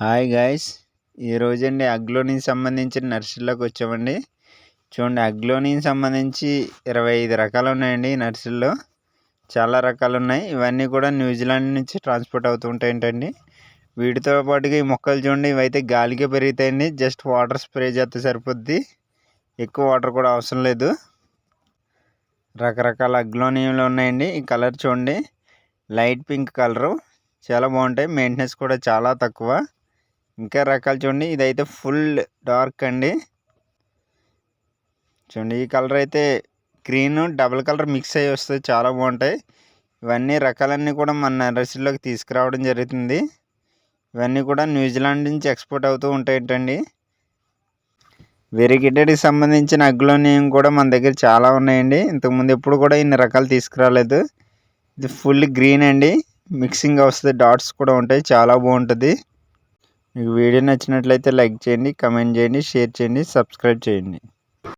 Hi guys, ఈరోజండి అగ్లోనికి సంబంధించిన నర్సరీలోకి వచ్చామండి. చూడండి, అగ్లోనికి సంబంధించి 25 రకాలు ఉన్నాయండి. ఈ నర్సరీలో చాలా రకాలు ఉన్నాయి. ఇవన్నీ కూడా న్యూజిలాండ్ నుంచి ట్రాన్స్పోర్ట్ అవుతూ ఉంటాయంటండి. వీటితో పాటుగా ఈ మొక్కలు చూడండి, ఇవైతే గాలికే పెరుగుతాయండి. జస్ట్ వాటర్ స్ప్రే చేస్తే సరిపోద్ది, ఎక్కువ వాటర్ కూడా అవసరం లేదు. రకరకాల అగ్లోనియంలు ఉన్నాయండి. ఈ కలర్ చూడండి, లైట్ పింక్ కలరు, చాలా బాగుంటాయి. మెయింటెనెన్స్ కూడా చాలా తక్కువ. ఇంకా రకాలు చూడండి, ఇదైతే ఫుల్ డార్క్ అండి. చూడండి, ఈ కలర్ అయితే గ్రీన్ డబుల్ కలర్ మిక్స్ అయ్యి వస్తుంది, చాలా బాగుంటాయి. ఇవన్నీ రకాలన్నీ కూడా మన నర్సరీలోకి తీసుకురావడం జరుగుతుంది. ఇవన్నీ కూడా న్యూజిలాండ్ నుంచి ఎక్స్పోర్ట్ అవుతూ ఉంటాయంటండి. వెరిగేటెడ్కి సంబంధించిన అగ్లోనియం కూడా మన దగ్గర చాలా ఉన్నాయండి. ఇంతకుముందు ఎప్పుడు కూడా ఇన్ని రకాలు తీసుకురాలేదు. ఇది ఫుల్ గ్రీన్ అండి, మిక్సింగ్ వస్తుంది, డాట్స్ కూడా ఉంటాయి, చాలా బాగుంటుంది. మీకు వీడియో నచ్చినట్లయితే లైక్ చేయండి, కమెంట్ చేయండి, షేర్ చేయండి, సబ్స్క్రైబ్ చేయండి.